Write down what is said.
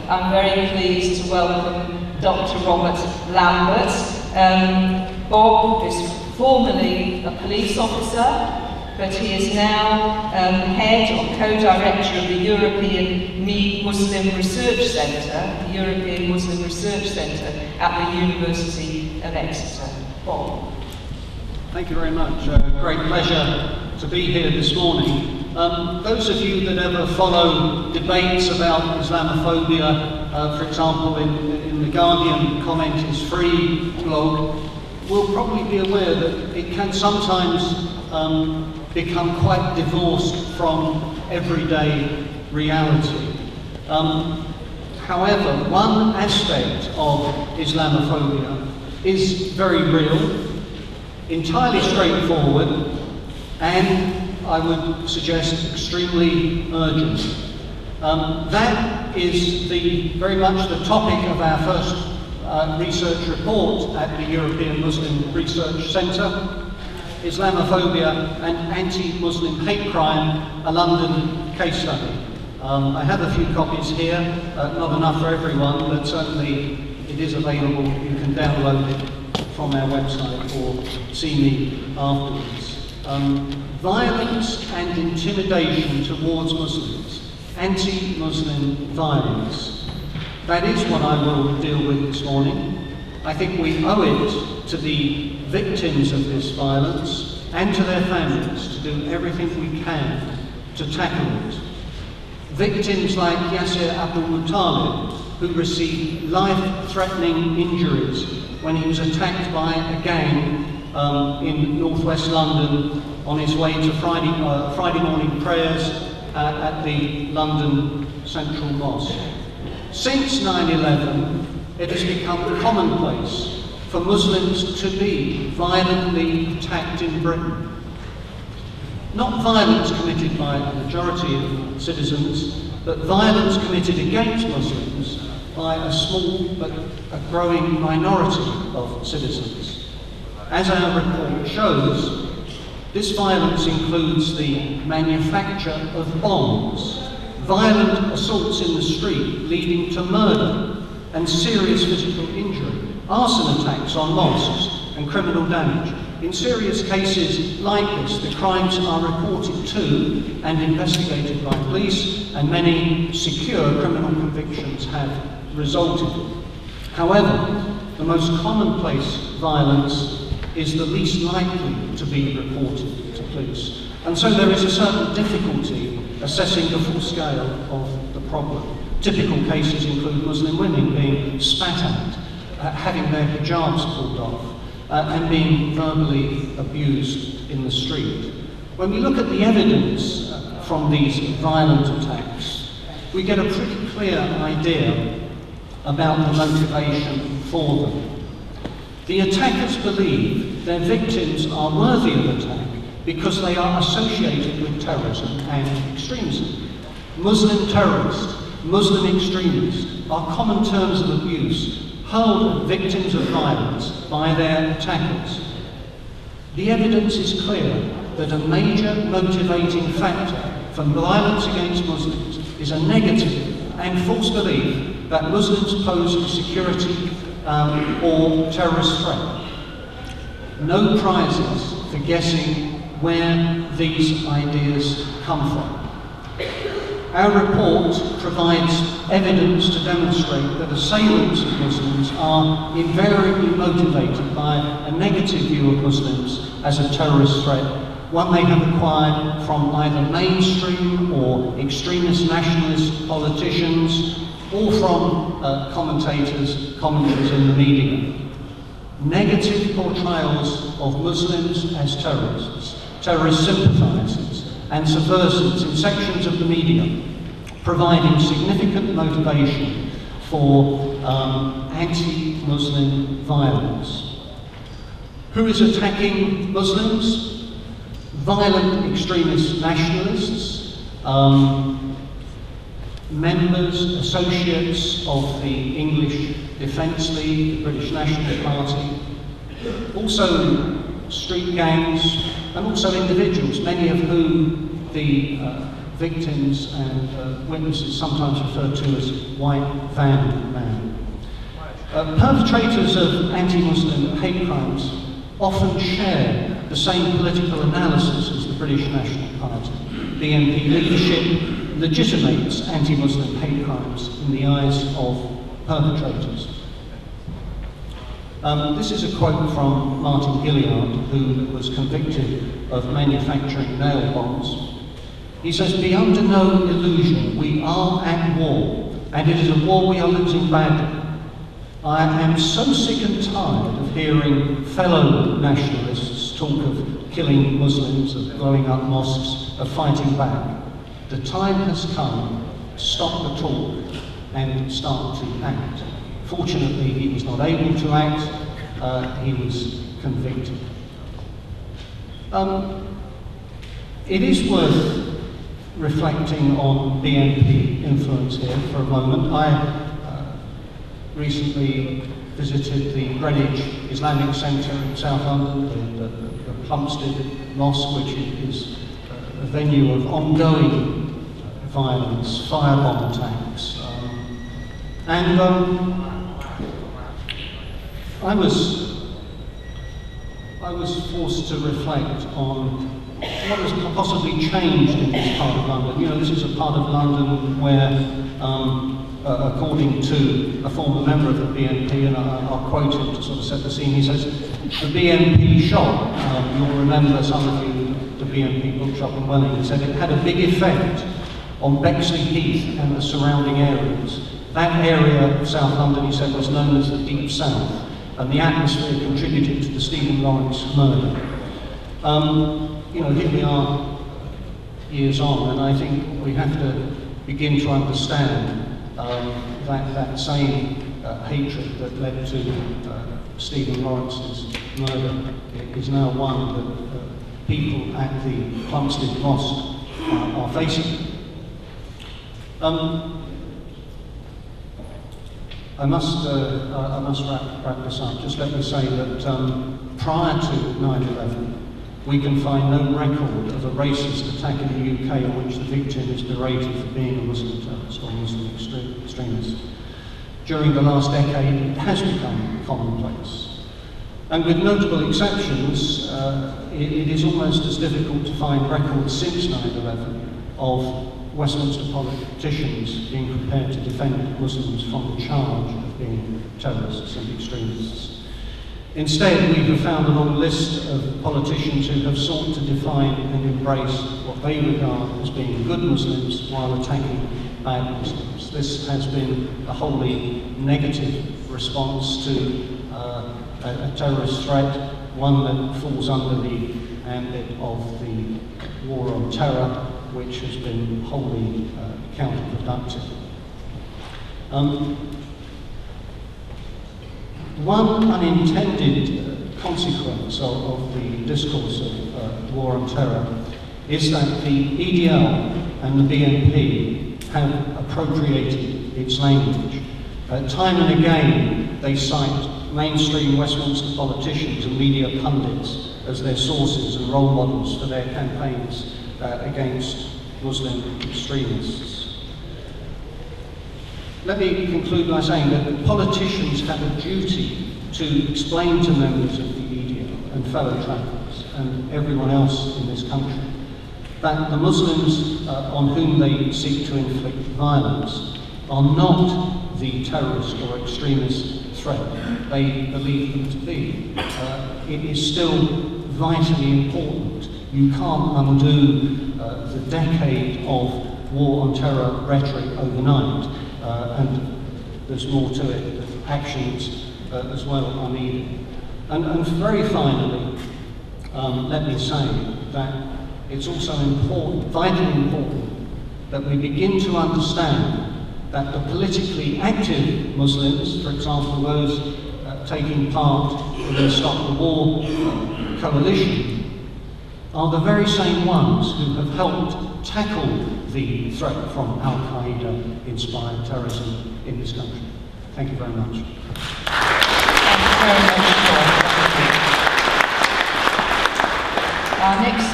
I'm very pleased to welcome Dr. Robert Lambert. Bob is formerly a police officer, but he is now head or co-director of the European Muslim Research Centre, the European Muslim Research Centre at the University of Exeter. Bob. Thank you very much. Great pleasure to be here this morning. Those of you that ever follow debates about Islamophobia, for example, in the Guardian Comment is Free blog, will probably be aware that it can sometimes become quite divorced from everyday reality. However, one aspect of Islamophobia is very real, entirely straightforward, and I would suggest extremely urgent. That is very much the topic of our first research report at the European Muslim Research Centre, Islamophobia and Anti-Muslim Hate Crime, a London case study. I have a few copies here, not enough for everyone, but certainly it is available. You can download it from our website or see me afterwards. Violence and intimidation towards Muslims, anti-Muslim violence. That is what I will deal with this morning. I think we owe it to the victims of this violence and to their families to do everything we can to tackle it. Victims like Yasser Abu Talib, who received life-threatening injuries when he was attacked by a gang in northwest London on his way to Friday morning prayers at the London Central Mosque. Since 9/11, it has become commonplace for Muslims to be violently attacked in Britain. Not violence committed by the majority of citizens, but violence committed against Muslims by a small but a growing minority of citizens. As our report shows, this violence includes the manufacture of bombs, violent assaults in the street leading to murder and serious physical injury, arson attacks on mosques and criminal damage. In serious cases like this, the crimes are reported to and investigated by police, and many secure criminal convictions have resulted. However, the most commonplace violence is the least likely to be reported to police. And so there is a certain difficulty assessing the full scale of the problem. Typical cases include Muslim women being spat at, having their hijabs pulled off, and being verbally abused in the street. When we look at the evidence from these violent attacks, we get a pretty clear idea about the motivation for them. The attackers believe their victims are worthy of attack because they are associated with terrorism and extremism. Muslim terrorists, Muslim extremists are common terms of abuse hurled at victims of violence by their attackers. The evidence is clear that a major motivating factor for violence against Muslims is a negative and false belief that Muslims pose a security or terrorist threat. No prizes for guessing where these ideas come from. Our report provides evidence to demonstrate that assailants of Muslims are invariably motivated by a negative view of Muslims as a terrorist threat, one they have acquired from either mainstream or extremist nationalist politicians, or from commentators in the media. Negative portrayals of Muslims as terrorists, terrorist sympathisers and subversives in sections of the media, providing significant motivation for anti-Muslim violence. Who is attacking Muslims? Violent extremist nationalists, members, associates of the English Defence League, the British National Party, also street gangs, and also individuals, many of whom the victims and witnesses, sometimes referred to as white van man. Perpetrators of anti-Muslim hate crimes often share the same political analysis as the British National Party. BNP leadership legitimates anti-Muslim hate crimes in the eyes of perpetrators. This is a quote from Martin Gilliard, who was convicted of manufacturing nail bombs. He says, "Be under no illusion, we are at war, and it is a war we are losing badly. I am so sick and tired of hearing fellow nationalists talk of killing Muslims, of blowing up mosques, of fighting back. The time has come to stop the talk and start to act." Fortunately, he was not able to act. He was convicted. It is worth reflecting on BNP influence here for a moment. I recently visited the Greenwich Islamic Centre in South London, the Plumstead Mosque, which is a venue of ongoing violence, firebomb attacks. I was forced to reflect on what has possibly changed in this part of London. You know, this is a part of London where, according to a former member of the BNP, and I'll quote him to sort of set the scene, he says, "The BNP shop," you'll remember, some of you, the BNP bookshop in Welling, he said it had a big effect on Bexley Heath and the surrounding areas. That area of South London, he said, was known as the Deep South, and the atmosphere contributed to the Stephen Lawrence murder. You know, here we are years on, and I think we have to begin to understand that same hatred that led to Stephen Lawrence's murder is now one that people at the Plumstead Mosque are facing. I must wrap this up. Just let me say that prior to 9/11, we can find no record of a racist attack in the UK in which the victim is berated for being a Muslim terrorist or Muslim extremist. During the last decade, it has become commonplace. And with notable exceptions, it is almost as difficult to find records since 9/11 of Westminster politicians being prepared to defend Muslims from the charge of being terrorists and extremists. Instead, we have found a long list of politicians who have sought to define and embrace what they regard as being good Muslims while attacking bad Muslims. This has been a wholly negative response to a terrorist threat, one that falls under the ambit of the war on terror, which has been wholly counterproductive. One unintended consequence of the discourse of war on terror is that the EDL and the BNP have appropriated its language. Time and again, they cite mainstream Westminster politicians and media pundits as their sources and role models for their campaigns against Muslim extremists. Let me conclude by saying that politicians have a duty to explain to members of the EDL and fellow travellers and everyone else in this country that the Muslims on whom they seek to inflict violence are not the terrorist or extremist threat they believe them to be. It is still vitally important. You can't undo the decade of war on terror rhetoric overnight, and there's more to it, that actions as well are needed. And very finally, let me say that it's also important, vitally important, that we begin to understand that the politically active Muslims, for example those taking part in the Stop the War coalition, are the very same ones who have helped tackle the threat from Al-Qaeda-inspired terrorism in this country. Thank you very much. Thank you very much, Paul. Our next